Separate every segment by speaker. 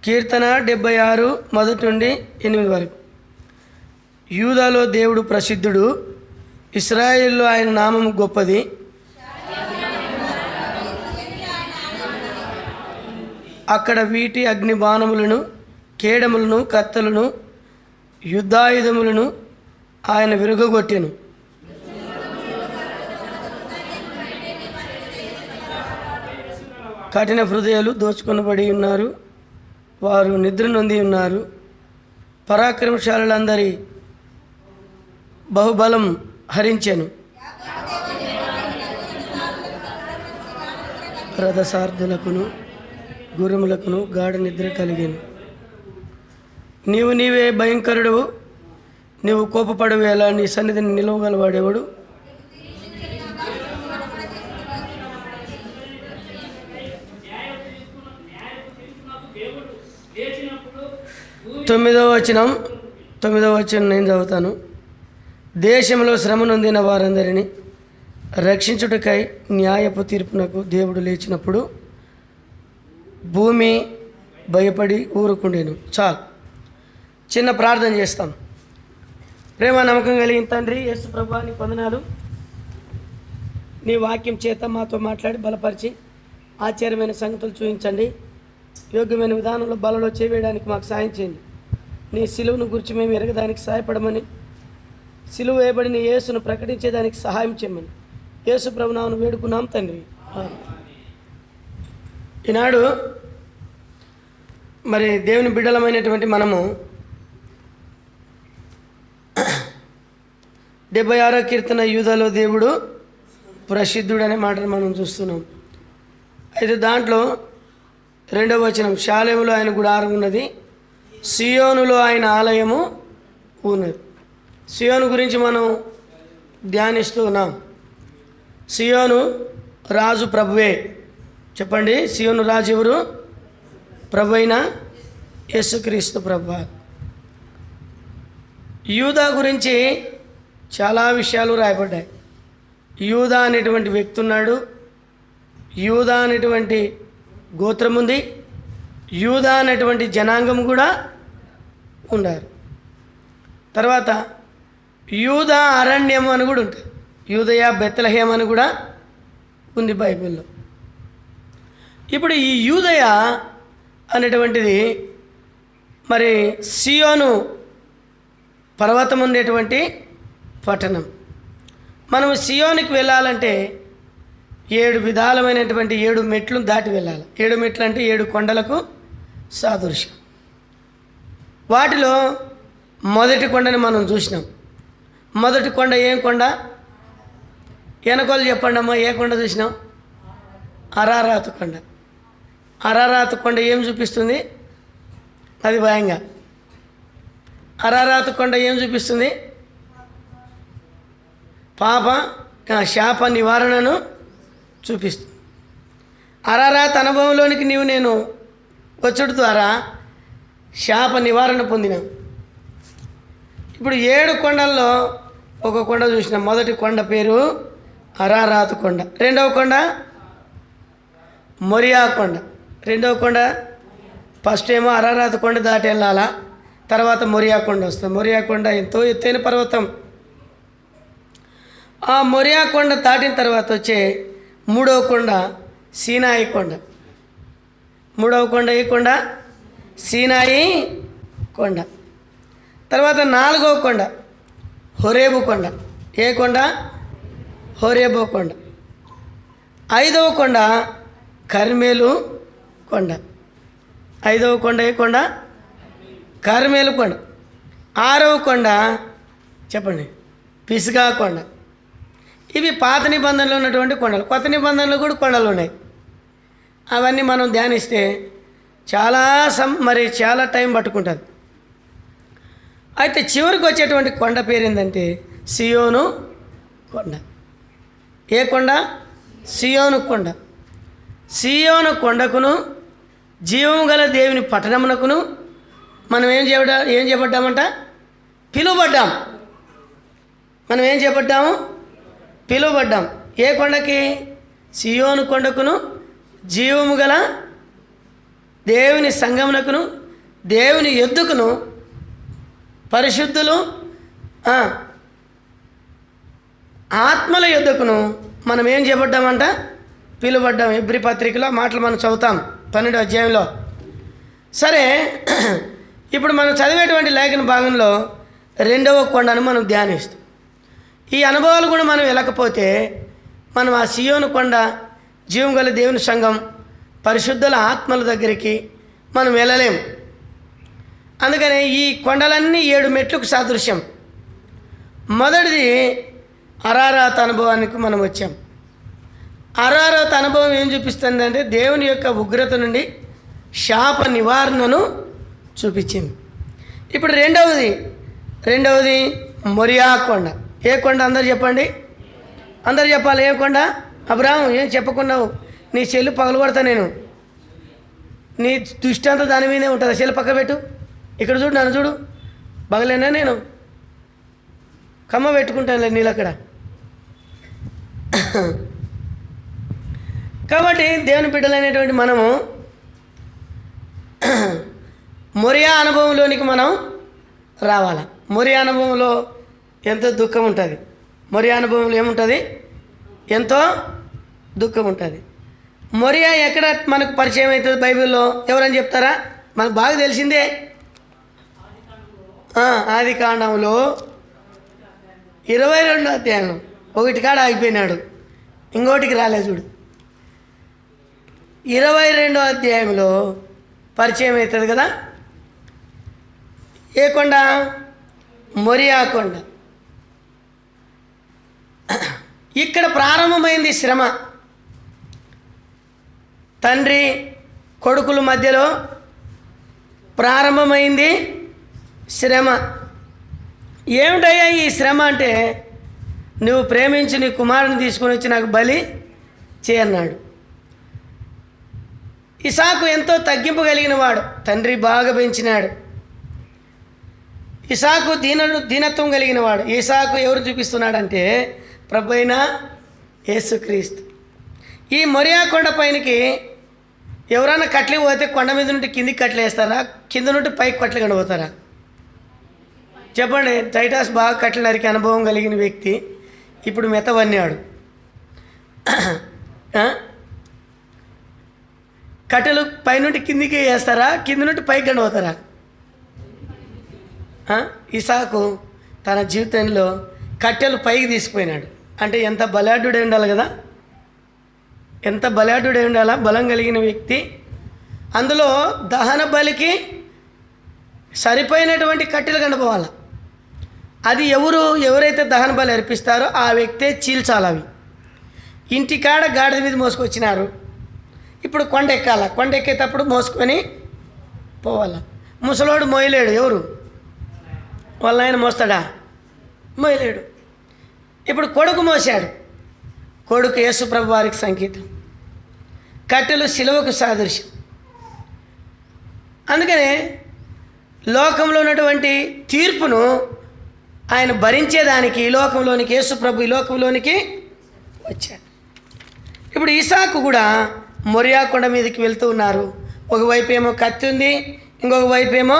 Speaker 1: కీర్తన 76 మొదటి నుండి 8 వరకు. యూదాలో దేవుడు ప్రసిద్ధుడు, ఇశ్రాయేలులో ఆయన నామము గొప్పది. అక్కడ వీటి అగ్ని బాణములను, కేడములను, కత్తెలను, యుద్ధాయుధములను ఆయన విరుగగొట్టెను. కఠిన హృదయాలు దోచుకొనబడి ఉన్నారు, వారు నిద్ర నొంది ఉన్నారు. పరాక్రమశాలులందరి బహుబలం హరించెను. రథసార్థులకును గుర్రములకును గాఢ నిద్ర కలిగెను. నీవే భయంకరుడవు, నీవు కోపపడవు, ఎలా నీ సన్నిధిని నిలవగలవాడేవాడు? తొమ్మిదవ వచనం నేను చదువుతాను. దేశంలో శ్రమ నొందిన వారందరినీ రక్షించుటకై న్యాయపు తీర్పునకు దేవుడు లేచినప్పుడు భూమి భయపడి ఊరుకుండేను. చాలు, చిన్న ప్రార్థన చేస్తాం. ప్రేమ నమ్మకం కలిగిన తండ్రి యేసు ప్రభువా, నీ వందనాలు. నీ వాక్యం చేత మాతో మాట్లాడి బలపరిచి ఆశ్చర్యమైన సంగతులు చూపించండి. యోగ్యమైన విధానంలో బలలో చేయడానికి మాకు సాయం చేయండి. నీ సిలువను గురించి మేము ఎరగడానికి సహాయపడమని, సిలువ వేయబడిన యేసును ప్రకటించేదానికి సహాయం చేయమని యేసు ప్రభునామమున వేడుకున్నాం తండ్రి. ఈనాడు మరి దేవుని బిడ్డలమైనటువంటి మనము 76వ కీర్తన యూదాలో దేవుడు ప్రసిద్ధుడు అనే మాటను మనం చూస్తున్నాం. అయితే దాంట్లో 2వ వచనం, షాలేములో ఆయన గుడారం ఉన్నది, సియోనులో ఆయన ఆలయము ఉన్నది. సియోను గురించి మనం ధ్యానిస్తూ ఉన్నాం. సియోను రాజు ప్రభువే. చెప్పండి, సియోను రాజు ఎవరు? ప్రభు అయిన యేసుక్రీస్తు ప్రభువా. యూదా గురించి చాలా విషయాలు రాయబడ్డాయి. యూదా అనేటువంటి వ్యక్తి ఉన్నాడు, యూదా అనేటువంటి గోత్రం ఉంది, యూదా అనేటువంటి జనాంగం కూడా ఉన్నారు. తర్వాత యూదా అరణ్యం అని కూడా ఉంటుంది, యూదయ బెత్లెహేమ్ అని కూడా ఉంది బైబిల్లో. ఇప్పుడు ఈ యూదయ అనేటువంటిది మరి సియోను పర్వతం ఉండేటువంటి పట్టణం. మనం సియోనికి వెళ్ళాలంటే 7 విధాలమైనటువంటి 7 మెట్లు దాటి వెళ్ళాలి. 7 మెట్లు అంటే 7 కొండలకు సాదృశ్యం. వాటిలో మొదటి కొండని మనం చూసినాం. మొదటి కొండ ఏం కొండ? వెనకోలు చెప్పండి అమ్మా, ఏ కొండ చూసినాం? అరారాతు కొండ. అరారాతు కొండ ఏం చూపిస్తుంది? అది భయంగా. అరారాతు కొండ ఏం చూపిస్తుంది? శాప నివారణను చూపిస్తుంది. అరారాత్ అనుభవంలోనికి నేను వచ్చుడు ద్వారా శాప నివారణ పొందిన. ఇప్పుడు 7 కొండల్లో ఒక కొండ చూసినాం. మొదటి కొండ పేరు అరారాతు కొండ. 2వ కొండ మొరియా కొండ. 2వ కొండ ఫస్ట్ ఏమో అరారాతు కొండ దాటి వెళ్ళాలా, తర్వాత మొరియా కొండ వస్తుంది. మొరియా కొండ ఎంతో ఎత్తైన పర్వతం. ఆ మొరియా కొండ దాటిన తర్వాత వచ్చే 3వ కొండ సీనాయి కొండ. 3వ కొండ ఏ కొండ? సీనాయి కొండ. తర్వాత 4వ కొండ హోరేబు కొండ. ఏ కొండ? హోరేబు కొండ. 5వ కొండ కర్మేలు కొండ. 5వ కొండ ఏ కొండ? కర్మేలు కొండ. 6వ కొండ చెప్పండి, పిస్గా కొండ. ఇవి పాత నిబంధనలో ఉన్నటువంటి కొండలు. కొత్త నిబంధనలు కూడా కొండలు ఉన్నాయి. అవన్నీ మనం ధ్యానిస్తే చాలా టైం పట్టుకుంటుంది. అయితే చివరికి వచ్చేటువంటి కొండ పేరు ఏంటంటే సియోను కొండ. ఏ కొండ? సియోను కొండ. సియోను కొండకును జీవము గల దేవుని పట్టణమునకును మనం ఏం చేయబడ్డామంట? పిలువబడ్డాం. మనం ఏం చేయబడ్డాము? పిలువబడ్డాం. ఏ కొండకి? సియోను కొండకును జీవము గల దేవుని సంగమునకును దేవుని యొద్దకును పరిశుద్ధులు ఆత్మల యొద్దకును మనం ఏం చేయబడ్డామంట? పిలువబడ్డాం. హెబ్రీ పత్రికలో మాటలు మనం చదువుతాం 12వ అధ్యాయంలో. సరే, ఇప్పుడు మనం చదివేటువంటి లేఖన భాగంలో 2వ కొండను మనం ధ్యానిస్తాం. ఈ అనుభవాలు కూడా మనం వెళ్ళకపోతే మనం ఆ సియోను కొండ, జీవం గల దేవుని సంఘం, పరిశుద్ధుల ఆత్మల దగ్గరికి మనం వెళ్ళలేము. అందుకని ఈ కొండలన్నీ 7 మెట్లకు సాదృశ్యం. మొదటిది అరారాత్ అనుభవానికి మనం వచ్చాం. అరారాత్ అనుభవం ఏం చూపిస్తుందంటే దేవుని యొక్క ఉగ్రత నుండి శాప నివారణను చూపించింది. ఇప్పుడు రెండవది మొరియా కొండ. ఏ కొండ? అందరు చెప్పండి, అందరు చెప్పాలి. ఏ కొండ? అబ్రాహం, ఏం చెప్పకున్నావు? నీ చెల్లు పగలగొడతా నేను. నీ దృష్టి అంతా దాని మీదే ఉంటుంది. చెల్లు పక్క పెట్టు. ఇక్కడ చూడు, నన్ను చూడు. బగలేనా నేను? కమ్మ పెట్టుకుంటానులే నీళ్ళు అక్కడ. కాబట్టి దేవుని బిడ్డలైనటువంటి మనము మొరియా అనుభవంలోనికి మనం రావాలి. మొరియా అనుభవంలో ఎంతో దుఃఖం ఉంటుంది. మొరియా అనుభవంలో ఏముంటుంది? ఎంతో దుఃఖం ఉంటుంది. మొరియా ఎక్కడ మనకు పరిచయం అవుతుంది బైబిల్లో? ఎవరని చెప్తారా? మనకు బాగా తెలిసిందే. ఆది కాండంలో 22వ అధ్యాయం 1 కాడ ఆగిపోయినాడు, ఇంకోటికి రాలే చూడు. 22వ అధ్యాయంలో పరిచయం అవుతుంది కదా. ఏ కొండ? మొరియా కొండ. ఇక్కడ ప్రారంభమైంది శ్రమ. తండ్రి కొడుకుల మధ్యలో ప్రారంభమైంది శ్రమ. ఏమిటయ్యా ఈ శ్రమ అంటే, నువ్వు ప్రేమించి నీ కుమారుని తీసుకొని వచ్చి నాకు బలి చేయన్నాడు. ఇసాకు ఎంతో తగ్గింపు కలిగిన వాడు, తండ్రి బాగా పెంచినాడు. ఇసాకు దీనత్వం కలిగిన వాడు. ఇసాకు ఎవరు చూపిస్తున్నాడంటే ప్రభువైన యేసుక్రీస్తు. ఈ మొరియా కొండ పైనకి ఎవరైనా కట్లు పోతే కొండ మీద నుండి కిందికి కట్లు వేస్తారా? కింద నుండి పైకి కట్లు కనబోతారా? చెప్పండి. టైటాస్ బాగా కట్లు నరికి అనుభవం కలిగిన వ్యక్తి ఇప్పుడు మెత్తవన్నాడు. కట్టెలు పైనుండి కిందికి వేస్తారా? కింద నుండి పైకి కనబోతారా? ఇసాకు తన జీవితంలో కట్టెలు పైకి తీసుకుపోయినాడు. అంటే ఎంత బలాఢ్యుడై ఉండాలి కదా, ఎంత బలాఢ్యుడై ఉండాలా, బలం కలిగిన వ్యక్తి. అందులో దహన బలికి సరిపోయినటువంటి కట్టెలు కనపోవాలి. అది ఎవరైతే దహన బలి అర్పిస్తారో ఆ వ్యక్తే చీల్చాలి. అవి ఇంటికాడ గాడిద మీద మోసుకొచ్చినారు. ఇప్పుడు కొండ ఎక్కాల. కొండ ఎక్కేటప్పుడు మోసుకొని పోవాలా. ముసలోడు మోయలేడు. ఎవరు? వాళ్ళ ఆయన మోస్తాడా? మోయలేడు. ఇప్పుడు కొడుకు మోసాడు. కొడుకు యేసు ప్రభు వారికి సంకేతం. కట్టెలు సిలువకు సాదృశ్యం. అందుకనే లోకంలో ఉన్నటువంటి తీర్పును ఆయన భరించేదానికి ఈ లోకంలోనికి యేసు ప్రభు ఈ లోకంలోనికి వచ్చాడు. ఇప్పుడు ఇసాకు కూడా మొరియా కొండ మీదకి వెళ్తూ ఉన్నారు. ఒకవైపు ఏమో కత్తి ఉంది, ఇంకొక వైపు ఏమో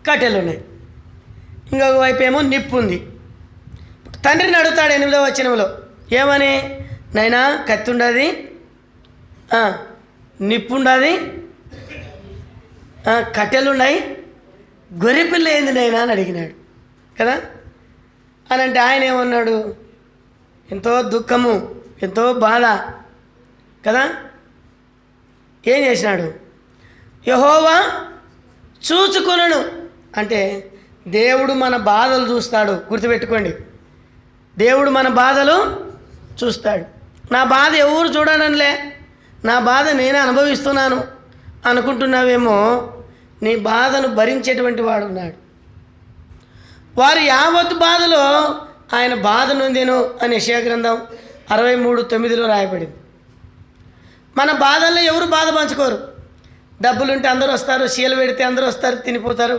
Speaker 1: కట్టెలు ఉన్నాయి, ఇంకొక వైపు ఏమో నిప్పు ఉంది. తండ్రిని అడుగుతాడు 8వ వచనంలో, ఏమని? నైనా కత్తి ఉండదు, నిప్పు ఉండదు, కట్టెలు ఉన్నాయి, గొర్రెపిల్ల ఏంది నైనా అని అడిగినాడు కదా. అని అంటే ఆయన ఏమన్నాడు? ఎంతో దుఃఖము, ఎంతో బాధ కదా. ఏం చేసినాడు? యెహోవా చూచుకొనును అంటే దేవుడు మన బాధలు చూస్తాడు. గుర్తుపెట్టుకోండి, దేవుడు మన బాధలు చూస్తాడు. నా బాధ ఎవరు చూడడంలే, నా బాధ నేనే అనుభవిస్తున్నాను అనుకుంటున్నావేమో. నీ బాధను భరించేటువంటి వాడు ఉన్నాడు. వారు యావత్ బాధలో ఆయన బాధ నొందెను అని యెషయా గ్రంథం 63:9 రాయబడింది. మన బాధల్లో ఎవరు బాధ పంచుకోరు. డబ్బులుంటే అందరూ వస్తారు, చీల పెడితే అందరూ వస్తారు, తినిపోతారు,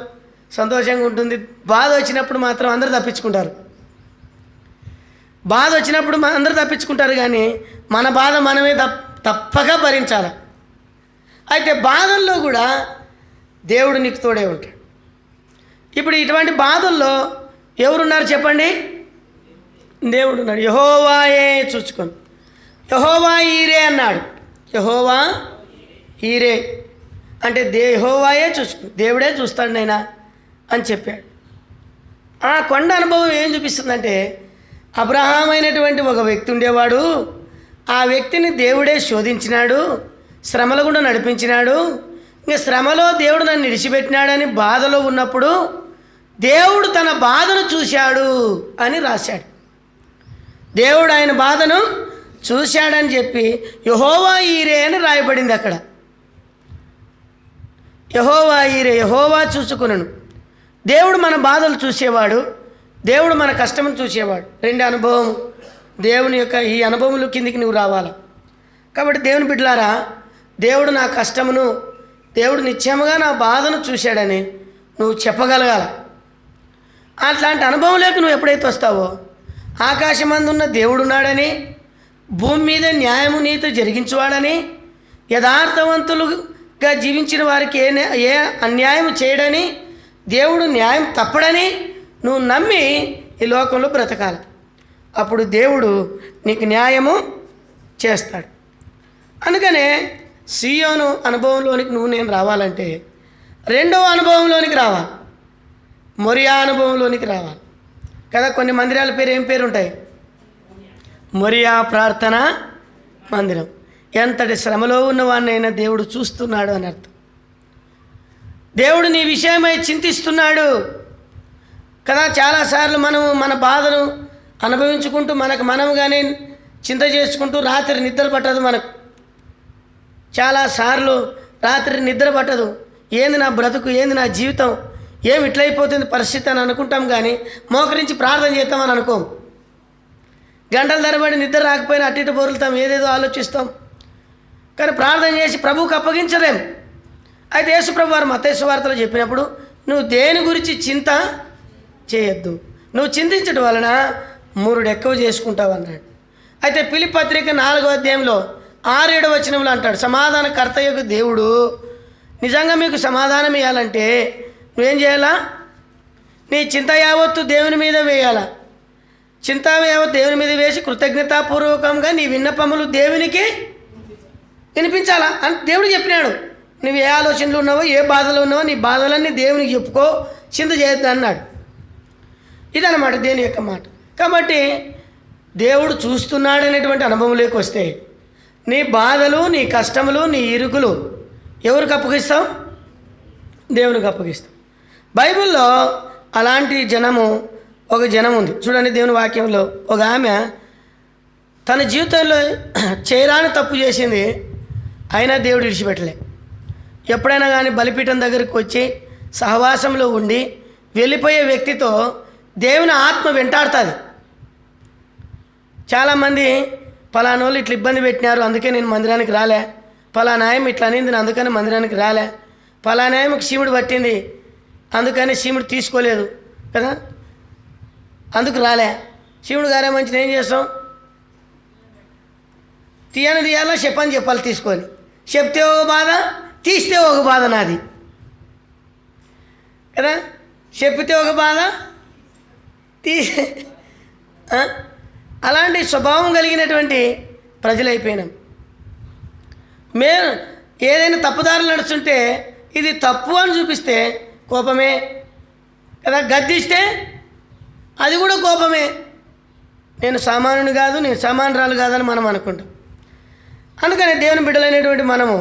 Speaker 1: సంతోషంగా ఉంటుంది. బాధ వచ్చినప్పుడు మాత్రం అందరూ తప్పించుకుంటారు. బాధ వచ్చినప్పుడు అందరూ తప్పించుకుంటారు, కానీ మన బాధ మనమే తప్పక భరించాలి. అయితే బాధల్లో కూడా దేవుడు నీకు తోడే ఉంటాడు. ఇప్పుడు ఇటువంటి బాధల్లో ఎవరున్నారు చెప్పండి? దేవుడు ఉన్నాడు. యెహోవాయే చూసుకొని, యెహోవా ఈరే అన్నాడు. యెహోవా ఈరే అంటే యెహోవాయే చూసుకుని, దేవుడే చూస్తాడు నైనా అని చెప్పాడు. ఆ కొండ అనుభవం ఏం చూపిస్తుందంటే, అబ్రహాం అయినటువంటి ఒక వ్యక్తి ఉండేవాడు. ఆ వ్యక్తిని దేవుడే శోధించినాడు, శ్రమలు కూడా నడిపించినాడు. ఇంకా శ్రమలో దేవుడు నన్ను విడిచిపెట్టినాడని బాధలో ఉన్నప్పుడు దేవుడు తన బాధను చూశాడు అని రాశాడు. దేవుడు ఆయన బాధను చూశాడని చెప్పి యెహోవా ఈరే అని రాయబడింది అక్కడ. యెహోవా ఈరే, యెహోవా చూసుకునను. దేవుడు మన బాధలు చూసేవాడు, దేవుడు మన కష్టమును చూసేవాడు. రెండు అనుభవం, దేవుని యొక్క ఈ అనుభవముల కిందికి నువ్వు రావాలి. కాబట్టి దేవుని బిడ్డలారా, దేవుడు నా కష్టమును, దేవుడు నిత్యముగా నా బాధను చూశాడని నువ్వు చెప్పగలగాల. అట్లాంటి అనుభవంలోకి నువ్వు ఎప్పుడైతే వస్తావో, ఆకాశమందున్న దేవుడున్నాడని, భూమి మీద న్యాయము నీతి జరిగించువాడని, యథార్థవంతులుగా జీవించిన వారికి ఏ అన్యాయం చేయడని, దేవుడు న్యాయం తప్పడని నువ్వు నమ్మి ఈ లోకంలో బ్రతకాలి. అప్పుడు దేవుడు నీకు న్యాయము చేస్తాడు. అందుకనే సీయోను అనుభవంలోనికి నువ్వు నేను రావాలంటే రెండవ అనుభవంలోనికి రావాలి, మొరియా అనుభవంలోనికి రావాలి కదా. కొన్ని మందిరాల పేరు ఏం పేరు ఉంటాయి? మొరియా ప్రార్థన మందిరం. ఎంతటి శ్రమలో ఉన్నవాడినైనా దేవుడు చూస్తున్నాడు అని అర్థం. దేవుడు నీ విషయమై చింతిస్తున్నాడు కదా. చాలాసార్లు మనము మన బాధను అనుభవించుకుంటూ మనముగానే చింత చేసుకుంటూ రాత్రి నిద్ర పట్టదు. మనకు చాలాసార్లు రాత్రి నిద్ర పట్టదు. ఏంది నా బ్రతుకు, ఏంది నా జీవితం, ఏమి ఇట్లయిపోతుంది పరిస్థితి అని అనుకుంటాం. కానీ మోకరించి ప్రార్థన చేస్తామని అనుకోం. గంటల తరబడి నిద్ర రాకపోయినా అటు ఇటు బొరులుతాం, ఏదేదో ఆలోచిస్తాం. కానీ ప్రార్థన చేసి ప్రభువుకు అప్పగించలేం. అయితే యేసు ప్రభు వారు మత్తయి సువార్తలో చెప్పినప్పుడు నువ్వు దేని గురించి చింత చేయొద్దు, నువ్వు చింతించడం వలన మూరుడు ఎక్కువ చేసుకుంటావు అన్నాడు. అయితే ఫిలిప్పీ పత్రిక 4వ అధ్యాయంలో 6-7 వచనంలో అంటాడు, సమాధానకర్తయ్యకు దేవుడు నిజంగా మీకు సమాధానం ఇవ్వాలంటే నువ్వేం చేయాలా? నీ చింత యావత్తు దేవుని మీద వేయాలా. చింత యావత్తు దేవుని మీద వేసి కృతజ్ఞతాపూర్వకంగా నీ విన్నపములు దేవునికి వినిపించాలా అని దేవుడు చెప్పినాడు. నువ్వు ఏ ఆలోచనలు ఉన్నావో, ఏ బాధలు ఉన్నావో, నీ బాధలన్నీ దేవునికి చెప్పుకో, చింత చేయొద్దు అన్నాడు. ఇదన్నమాట దేవుని యొక్క మాట. కాబట్టి దేవుడు చూస్తున్నాడనేటువంటి అనుభవంలోకి వస్తే నీ బాధలు, నీ కష్టములు, నీ ఇరుకులు ఎవరికి అప్పగిస్తావు? దేవునికి అప్పగిస్తావు. బైబిల్లో అలాంటి ఒక జనం ఉంది. చూడండి, దేవుని వాక్యంలో ఒక ఆమె తన జీవితంలో చేయరాని తప్పు చేసింది, అయినా దేవుడు విడిచిపెట్టలే. ఎప్పుడైనా కానీ బలిపీఠం దగ్గరికి వచ్చి సహవాసంలో ఉండి వెళ్ళిపోయే వ్యక్తితో దేవుని ఆత్మ వెంటాడుతుంది. చాలామంది పలానోళ్ళు ఇట్లా ఇబ్బంది పెట్టినారు, అందుకే నేను మందిరానికి రాలే, పలానాయం ఇట్లా అనింది అందుకని మందిరానికి రాలే, పలానాయమకి శివుడు పట్టింది అందుకని శివుడు తీసుకోలేదు కదా, అందుకు రాలే. శివుడు గారే మంచిని ఏం చేస్తాం? తీయాలా చెప్పని చెప్పాలి, తీసుకొని చెప్తే ఒక బాధ, తీస్తే ఒక బాధ నాది కదా. చెప్పితే ఒక బాధ, అలాంటి స్వభావం కలిగినటువంటి ప్రజలైపోయినాం. మేము ఏదైనా తప్పుదారులు నడుస్తుంటే ఇది తప్పు అని చూపిస్తే కోపమే కదా, గద్దిస్తే అది కూడా కోపమే. నేను సామాన్యుని కాదు, నేను సామాన్యురాలు కాదని మనం అనుకుంటాం. అందుకని దేవుని బిడ్డలైనటువంటి మనము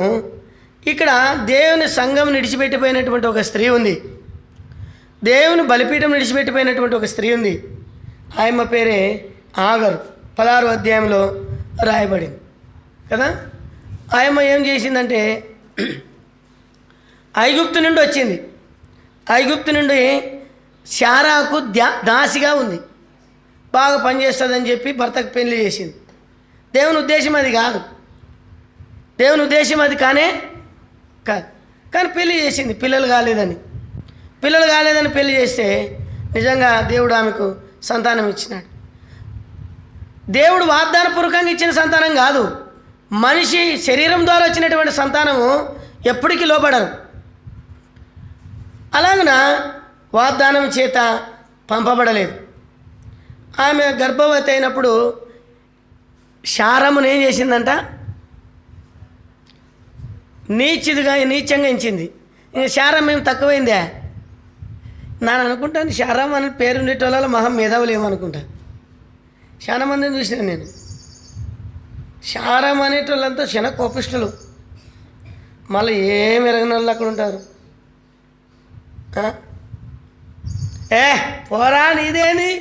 Speaker 1: ఇక్కడ దేవుని సంఘం విడిచిపెట్టిపోయినటువంటి ఒక స్త్రీ ఉంది, దేవుని బలిపీఠం విడిచిపెట్టిపోయినటువంటి ఒక స్త్రీ ఉంది. ఆయమ్మ పేరే ఆగరు. 16వ అధ్యాయంలో రాయబడింది కదా. ఆయమ్మ ఏం చేసిందంటే ఐగుప్తు నుండి వచ్చింది. ఐగుప్తు నుండి శారాకు దాసిగా ఉంది, బాగా పనిచేస్తుందని చెప్పి భర్తకు పెళ్లి చేసింది. దేవుని ఉద్దేశం అది కాదు, దేవుని ఉద్దేశం అది కాదు. కానీ పెళ్లి చేసింది పిల్లలు కాలేదని పెళ్లి చేస్తే నిజంగా దేవుడు ఆమెకు సంతానం ఇచ్చినాడు. దేవుడు వాగ్దానపూర్వకంగా ఇచ్చిన సంతానం కాదు, మనిషి శరీరం ద్వారా వచ్చినటువంటి సంతానము ఎప్పటికీ లోబడరు. అలాగన వాగ్దానం చేత పంపబడలేదు. ఆమె గర్భవతి అయినప్పుడు శారమును ఏం చేసిందంట? నీచంగా ఎంచింది. శారం ఏం తక్కువైందే? నేను అనుకుంటాను శారం అని పేరు ఉండేటోళ్ళ మహం మేధావులు ఏమనుకుంటా. చాలా మందిని చూసినాను నేను. శారం అనేటోళ్ళంతా క్షణ కోపిష్టులు, మళ్ళీ ఏం ఎరగని వాళ్ళు అక్కడ ఉంటారు. పోరా నీదేని,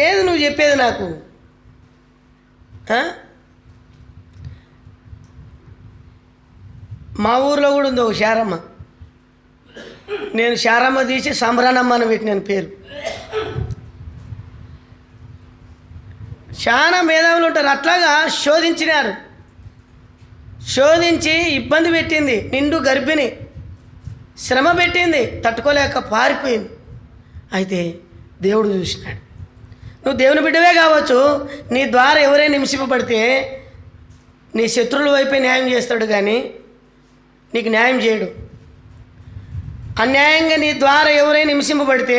Speaker 1: ఏది నువ్వు చెప్పేది నాకు? మా ఊర్లో కూడా ఉంది ఒక శారమ్మ. నేను శారమ్మ తీసి సంబరానమ్మ అని పెట్టినాను పేరు. చాలా మేధావులు ఉంటారు. అట్లాగా శోధించినారు. శోధించి ఇబ్బంది పెట్టింది. నిండు గర్భిణి, శ్రమ పెట్టింది, తట్టుకోలేక పారిపోయింది. అయితే దేవుడు చూసినాడు. నువ్వు దేవుని బిడ్డవే కావచ్చు, నీ ద్వారా ఎవరైనా హింసింపబడితే నీ శత్రువుల వైపే న్యాయం చేస్తాడు, కానీ నీకు న్యాయం చేయడు. అన్యాయంగా నీ ద్వారా ఎవరైనా హింసింపబడితే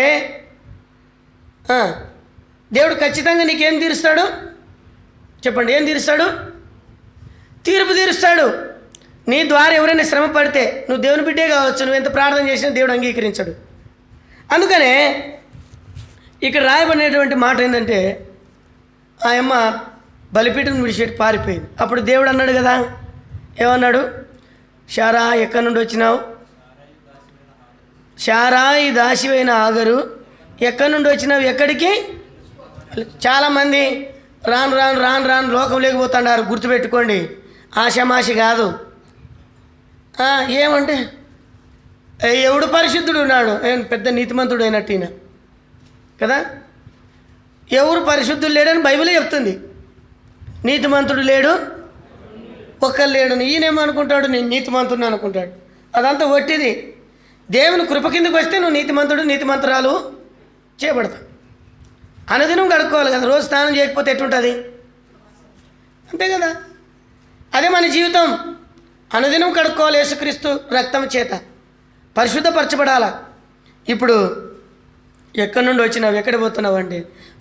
Speaker 1: దేవుడు ఖచ్చితంగా నీకేం తీరుస్తాడు? చెప్పండి, ఏం తీరుస్తాడు? తీర్పు తీరుస్తాడు. నీ ద్వారా ఎవరైనా శ్రమ పడితే నువ్వు దేవుని బిడ్డే కావచ్చు, నువ్వు ఎంత ప్రార్థన చేసినా దేవుడు అంగీకరించడు. అందుకనే ఇక్కడ రాయబడినటువంటి మాట ఏంటంటే, ఆ అమ్మ బలిపీఠం విడిచిపెట్టి పారిపోయింది. అప్పుడు దేవుడు అన్నాడు కదా, ఏమన్నాడు? శారా ఎక్కడి నుండి వచ్చినావు? శారా ఈ దాసివైన ఆగరు ఎక్కడి నుండి వచ్చినావు? ఎక్కడికి? చాలామంది రాను రాను రాను రాను లోకం లేకపోతున్నారు. గుర్తుపెట్టుకోండి, ఆషమాషి కాదు. ఏమంటే ఎవడు పరిశుద్ధుడు ఉన్నాడు? పెద్ద నీతిమంతుడు అయినట్టు ఈయన కదా. ఎవరు పరిశుద్ధుడు లేడని బైబిలే చెప్తుంది. నీతిమంతుడు లేడు, ఒక్కరు లేడు. ఈయనేమనుకుంటాడు? నేను నీతిమంతుడిని అనుకుంటాడు. అదంతా ఒట్టిది. దేవుని కృప కిందకు వస్తే నువ్వు నీతిమంతుడు నీతిమంతురాలు చేయబడతావు. అనుదినం కడుక్కోవాలి కదా. రోజు స్నానం చేయకపోతే ఎట్లుంటుంది? అంతే కదా. అదే మన జీవితం. అనుదినం కడుక్కోవాలి యేసుక్రీస్తు రక్తం చేత, పరిశుద్ధపరచబడాల. ఇప్పుడు ఎక్కడి నుండి వచ్చినావు? ఎక్కడ పోతున్నావు అంటే,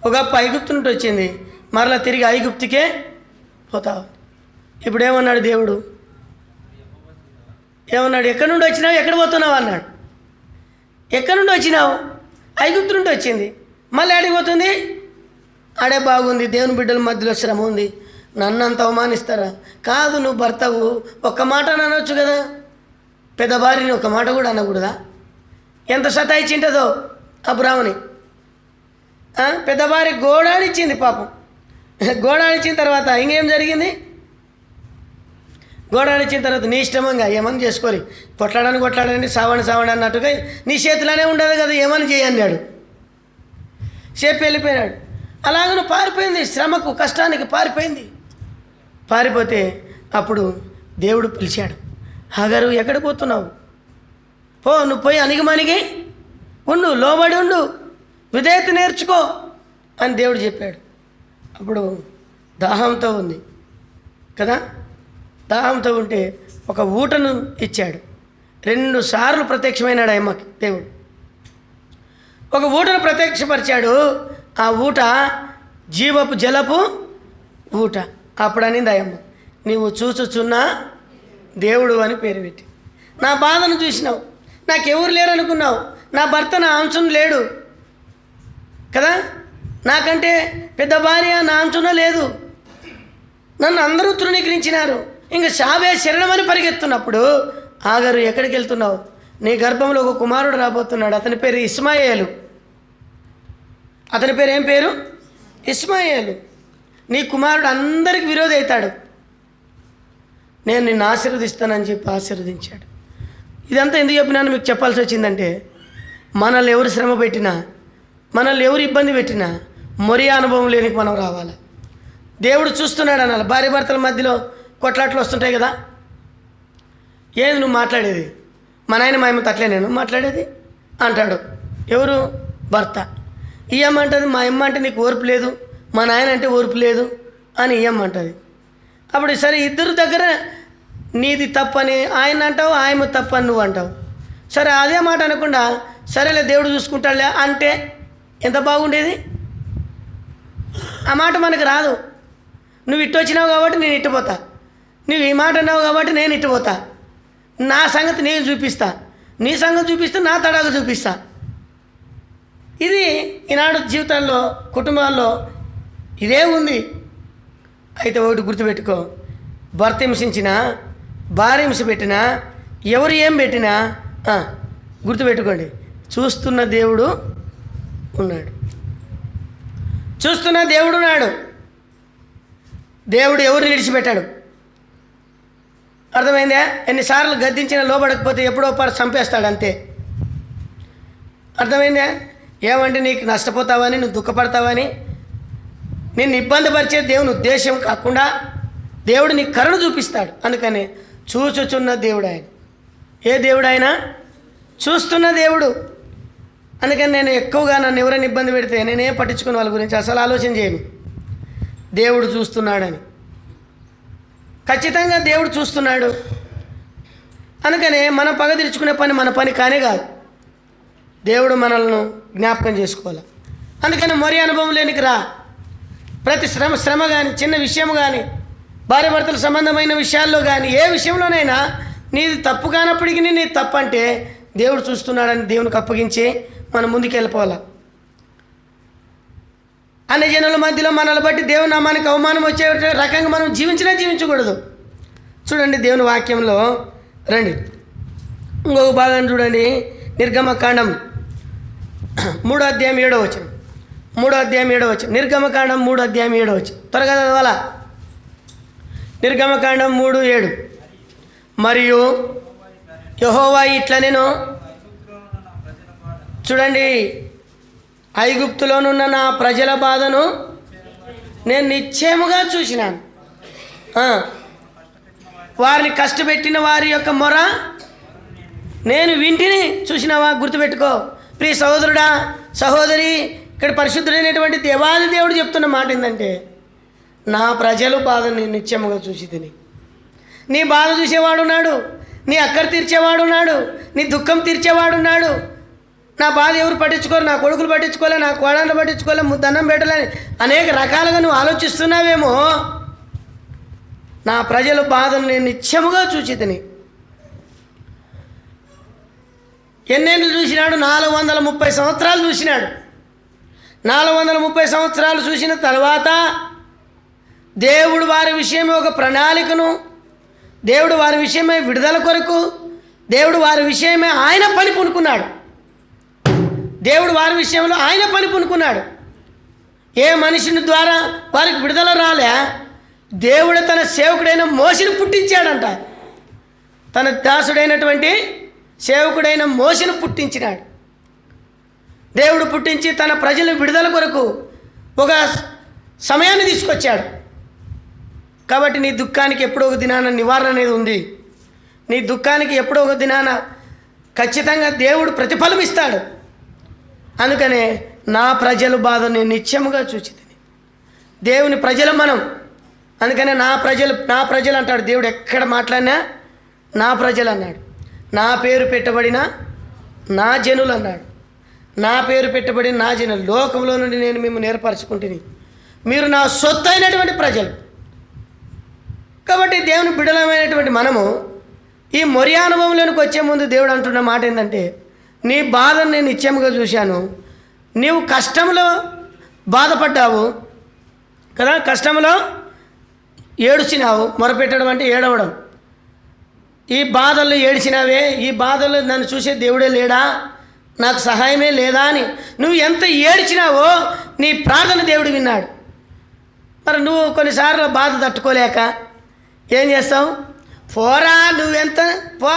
Speaker 1: ఒకప్పుడు ఐగుప్తు నుండి వచ్చింది, మరలా తిరిగి ఐగుప్తుకే పోతావు. ఇప్పుడు ఏమన్నాడు దేవుడు? ఏమన్నాడు? ఎక్కడి నుండి వచ్చినావు, ఎక్కడ పోతున్నావు అన్నాడు. ఎక్కడి నుండి వచ్చినావు? ఐగుప్తు నుండి వచ్చింది. మళ్ళీ ఆడికి పోతుంది. ఆడే బాగుంది, దేవుని బిడ్డల మధ్యలో శ్రమ ఉంది, నన్ను అంత అవమానిస్తారా? కాదు, నువ్వు భర్తవు, ఒక్క మాట అనొచ్చు కదా. పెద్ద భార్యని ఒక మాట కూడా అనకూడదా? ఎంత సతాయిచ్చింటుందో అబ్రాహ్మని. పెద్ద భార్య గోడానిచ్చింది పాపం. గోడానిచ్చిన తర్వాత ఇంకేం జరిగింది? గోడానిచ్చిన తర్వాత నీ ఇష్టమంగా ఏమని చేసుకోరి, కొట్లాడని సావని అన్నట్టుగా నీ చేతిలోనే ఉండదు కదా, ఏమని చేయన్నాడు. చెప్పి వెళ్ళిపోయినాడు. అలాగ నువ్వు పారిపోయింది, శ్రమకు కష్టానికి పారిపోయింది. పారిపోతే అప్పుడు దేవుడు పిలిచాడు, హాగరు ఎక్కడ పోతున్నావు? పో, నువ్వు పోయి అణిగిమణిగి ఉండు, లోబడి ఉండు, విధేయత నేర్చుకో అని దేవుడు చెప్పాడు. అప్పుడు దాహంతో ఉంది కదా. దాహంతో ఉంటే ఒక ఊటను ఇచ్చాడు. 2 సార్లు ప్రత్యక్షమైనాడు అమ్మకి దేవుడు. ఒక ఊటను ప్రత్యక్షపరిచాడు. ఆ ఊట జీవపు జలపు ఊట. అప్పుడు అనింది అయ్యమ్మ, నీవు చూచుచున్న దేవుడు అని పేరు పెట్టి. నా బాధను చూసినావు, నాకెవరు లేరు అనుకున్నావు. నా భర్త నా అంశం లేడు కదా, నాకంటే పెద్ద భార్య నా అంశంలో లేదు, నన్ను అందరూ తృణీకరించినారు, ఇంక శావే శరణమని పరిగెత్తున్నప్పుడు ఆగరు ఎక్కడికి వెళ్తున్నావు? నీ గర్భంలో ఒక కుమారుడు రాబోతున్నాడు, అతని పేరు ఇస్మాయేలు. అతని పేరు ఏం పేరు? ఇస్మాయేలు. నీ కుమారుడు అందరికి విరోధి అవుతాడు, నేను నిన్ను ఆశీర్వదిస్తానని చెప్పి ఆశీర్వదించాడు. ఇదంతా ఎందుకు చెప్పినాను మీకు చెప్పాల్సి వచ్చిందంటే, మనల్ని ఎవరు శ్రమ పెట్టినా, మనల్ని ఎవరు ఇబ్బంది పెట్టినా మొరియా అనుభవం లేనికి మనం రావాలి. దేవుడు చూస్తున్నాడు అనాలి. భార్య భర్తల మధ్యలో కొట్లాట్లు వస్తుంటాయి కదా. ఏది నువ్వు మాట్లాడేది? మా నాయన మా అమ్మతో అట్లే నేను మాట్లాడేది అంటాడు. ఎవరు? భర్త. ఈ అమ్మ అంటుంది, మా అమ్మ అంటే నీకు ఓర్పు లేదు, మా నాయన అంటే ఓర్పు లేదు అని ఈ అమ్మ అంటుంది. అప్పుడు సరే ఇద్దరు దగ్గర నీది తప్పని ఆయన అంటావు, ఆయన తప్పని నువ్వు అంటావు. సరే అదే మాట అనకుండా సరేలే దేవుడు చూసుకుంటాడులే అంటే ఎంత బాగుండేది. ఆ మాట మనకు రాదు. నువ్వు ఇటు వచ్చినావు కాబట్టి నేను ఇట్టుపోతా, నువ్వు ఈ మాట అన్నావు కాబట్టి నేను ఇట్టుపోతా, నా సంగతి నేను చూపిస్తా, నీ సంగతి చూపిస్తే నా తడాకు చూపిస్తా. ఇది ఈనాడు జీవితాల్లో కుటుంబాల్లో ఇదే ఉంది. అయితే ఒకటి గుర్తుపెట్టుకో, భర్త హింసించినా భార్య హింస పెట్టినా ఎవరు ఏం పెట్టినా గుర్తుపెట్టుకోండి, చూస్తున్న దేవుడు ఉన్నాడు. చూస్తున్న దేవుడు ఉన్నాడు. దేవుడు ఎవరిని విడిచిపెట్టాడు. అర్థమైందా? ఎన్నిసార్లు గద్దించినా లోబడకపోతే ఎప్పుడో పాటు చంపేస్తాడు అంతే. అర్థమైందా? ఏమంటే నీకు నష్టపోతావని, నువ్వు దుఃఖపడతావని, నిన్ను ఇబ్బంది పరిచే దేవుని ఉద్దేశం కాకుండా దేవుడు నీకు కరుణ చూపిస్తాడు. అందుకని చూచుచున్న దేవుడు ఆయన. ఏ దేవుడు ఆయన? చూస్తున్న దేవుడు. అందుకని నేను ఎక్కువగా నన్ను ఎవరైనా ఇబ్బంది పెడితే నేనేం పట్టించుకున్న వాళ్ళ గురించి అసలు ఆలోచన చేయను. దేవుడు చూస్తున్నాడని. ఖచ్చితంగా దేవుడు చూస్తున్నాడు. అందుకనే మనం పగ తీర్చుకునే పని మన పని కానే కాదు, దేవుడు మనల్ని జ్ఞాపకం చేసుకోవాలి. అందుకని మరి అనుభవం లేనికి రా. ప్రతి శ్రమ కానీ, చిన్న విషయం కానీ, భార్యాభర్తల సంబంధమైన విషయాల్లో కానీ, ఏ విషయంలోనైనా నీది తప్పు కానప్పటికీ నీ తప్పు అంటే దేవుడు చూస్తున్నాడని దేవునికి అప్పగించి మనం ముందుకు వెళ్ళిపోవాలి. అన్ని జనుల మధ్యలో మనల్ని బట్టి దేవుని నామానికి అవమానం వచ్చే రకంగా మనం జీవించకూడదు. చూడండి దేవుని వాక్యంలో రండి, ఇంకొక భాగాన్ని చూడండి. నిర్గమకాండం 3వ అధ్యాయం 7వ వచనం. 3వ అధ్యాయం 7వ వచనం. నిర్గమకాండం 3వ అధ్యాయం 7వ వచనం. త్వరగా చదవాలా? నిర్గమకాండం 3:7. మరియు యెహోవా ఇట్లా నేను చూడండి, ఐగుప్తులోనున్న నా ప్రజల బాధను నేను నిశ్చయముగా చూసినాను. వారిని కష్టపెట్టిన వారి యొక్క మొర నేను వింటిని. చూసినావా? గుర్తుపెట్టుకో ప్రియ సహోదరుడా, సహోదరి, ఇక్కడ పరిశుద్ధుడైనటువంటి దేవాది దేవుడు చెప్తున్న మాట ఏంటంటే, నా ప్రజలు బాధను నేను నిశ్చయముగా చూసి తిని. నీ బాధ చూసేవాడున్నాడు, నీ అక్కర తీర్చేవాడున్నాడు, నీ దుఃఖం తీర్చేవాడున్నాడు. నా బాధ ఎవరు పట్టించుకోరు, నా కొడుకులు పట్టించుకోలే, నా కోడళ్ళు పట్టించుకోలే, ముద్దన్నం పెట్టాలని అనేక రకాలుగా నువ్వు ఆలోచిస్తున్నావేమో. నా ప్రజల బాధను నేను నిత్యముగా చూచి తిని. ఎన్నేళ్ళు చూసినాడు? 430 సంవత్సరాలు చూసినాడు. 430 సంవత్సరాలు చూసిన తర్వాత దేవుడు వారి విషయమే ఒక ప్రణాళికను, దేవుడు వారి విషయమే విడుదల కొరకు, దేవుడు వారి విషయమే ఆయన పని పూనుకున్నాడు. దేవుడు వారి విషయంలో ఆయన పని పూనుకున్నాడు. ఏ మనిషిని ద్వారా వారికి విడుదల రాలే. దేవుడు తన సేవకుడైన మోషేను పుట్టించాడంట. తన దాసుడైనటువంటి సేవకుడైన మోషేను పుట్టించినాడు. దేవుడు పుట్టించి తన ప్రజల విడుదల కొరకు ఒక సమయాన్ని తీసుకొచ్చాడు. కాబట్టి నీ దుఃఖానికి ఎప్పుడో ఒక దినాన నివారణ అనేది ఉంది. నీ దుఃఖానికి ఎప్పుడో ఒక దినాన ఖచ్చితంగా దేవుడు ప్రతిఫలం ఇస్తాడు. అందుకనే నా ప్రజల బాధ నేను నిత్యముగా చూచి తిని. దేవుని ప్రజలు మనం. అందుకనే నా ప్రజలు అంటాడు దేవుడు. ఎక్కడ మాట్లాడినా నా ప్రజలు అన్నాడు. నా పేరు పెట్టబడిన నా జనులు అన్నాడు. నా పేరు పెట్టబడిన నా జనులు, లోకంలో నుండి నేను మిమ్మల్ని ఏర్పరచుకుంటుని, మీరు నా సొత్తు అయినటువంటి ప్రజలు. కాబట్టి దేవుని బిడలమైనటువంటి మనము ఈ మొరి అనుభవంలోనికి వచ్చే ముందు దేవుడు అంటున్న మాట ఏంటంటే, నీ బాధను నేను నిత్యముగా చూశాను. నీవు కష్టంలో బాధపడ్డావు కదా, కష్టంలో ఏడ్చినావు. మొరపెట్టడం అంటే ఏడవడం. ఈ బాధల్లో ఏడ్చినావే, ఈ బాధల్లో నన్ను చూసే దేవుడే లేడా, నాకు సహాయమే లేదా అని నువ్వు ఎంత ఏడ్చినావో నీ ప్రార్థన దేవుడు విన్నాడు. మరి నువ్వు కొన్నిసార్లు బాధ తట్టుకోలేక ఏం చేస్తావు? పోరా, నువ్వెంత పో,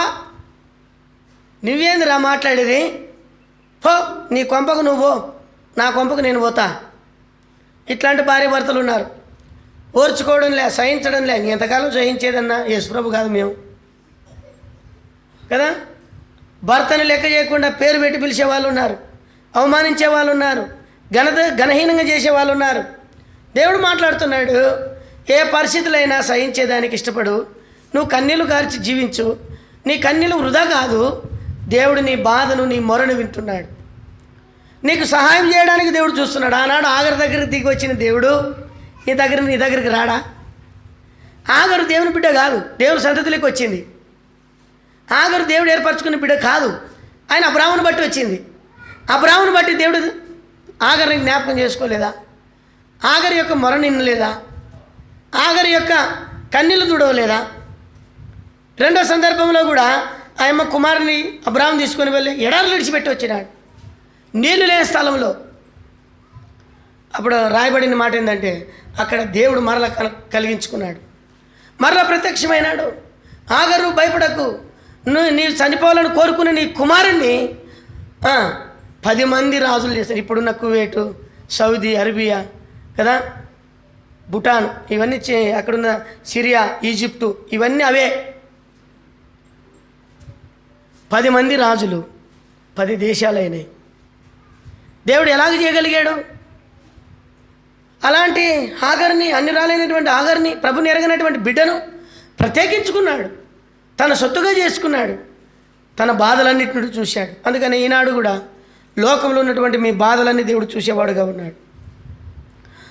Speaker 1: నువ్వేందిరా మాట్లాడేది, పో, నీ కొంపకు నువ్వు పో, నా కొంపకు నేను పోతా. ఇట్లాంటి భార్య భర్తలు ఉన్నారు. ఓర్చుకోవడం లే, సహించడం లే. ఎంతకాలం సహించేదన్నా యేసుప్రభు కాదు మేము కదా. భర్తను లెక్క చేయకుండా పేరు పెట్టి పిలిచే వాళ్ళు ఉన్నారు, అవమానించే వాళ్ళు ఉన్నారు, ఘనహీనంగా చేసే వాళ్ళు ఉన్నారు. దేవుడు మాట్లాడుతున్నాడు, ఏ పరిస్థితులైనా సహించేదానికి ఇష్టపడు. నువ్వు కన్నీళ్లు కార్చి జీవించు. నీ కన్నీళ్ళు వృధా కాదు. దేవుడు నీ బాధను, నీ మొరను వింటున్నాడు. నీకు సహాయం చేయడానికి దేవుడు చూస్తున్నాడు. ఆనాడు ఆగరు దగ్గరికి దిగి వచ్చిన దేవుడు నీ దగ్గరికి రాడా? ఆగరు దేవుని బిడ్డ కాదు, దేవుని సంతతిలోకి వచ్చింది. ఆగరు దేవుడు ఏర్పరచుకున్న బిడ్డ కాదు, ఆయన అబ్రాహామును బట్టి వచ్చింది. అబ్రాహామును బట్టి దేవుడు ఆగరిని జ్ఞాపకం చేసుకోలేదా? ఆగరి యొక్క మొర నిన్నలేదా? ఆగరి యొక్క కన్నీళ్ళు తుడవలేదా? రెండో సందర్భంలో కూడా ఆయమ్మ కుమారుని అబ్రాహాం తీసుకొని వెళ్ళి ఎడారులు విడిచిపెట్టి వచ్చినాడు, నీళ్లు లేని స్థలంలో. అప్పుడు రాయబడిన మాట ఏంటంటే అక్కడ దేవుడు మరల కలిగించుకున్నాడు, మరల ప్రత్యక్షమైనాడు. ఆగరు భయపడకు, నీవు చనిపోవాలని కోరుకున్న నీ కుమారుణ్ణి 10 మంది రాజులు చేశారు. ఇప్పుడున్న కువైటు, సౌదీ అరేబియా కదా, భూటాన్, ఇవన్నీ అక్కడున్న సిరియా, ఈజిప్టు, ఇవన్నీ అవే. 10 మంది రాజులు, 10 దేశాలైనాయి. దేవుడు ఎలాగ చేయగలిగాడు? అలాంటి ఆగర్ని, అన్ని రాలైనటువంటి ఆగర్ని, ప్రభుని ఎరగనటువంటి బిడ్డను ప్రత్యేకించుకున్నాడు, తన సొత్తుగా చేసుకున్నాడు, తన బాధలన్నింటిని చూశాడు. అందుకని ఈనాడు కూడా లోకంలో ఉన్నటువంటి మీ బాధలన్నీ దేవుడు చూసేవాడుగా ఉన్నాడు.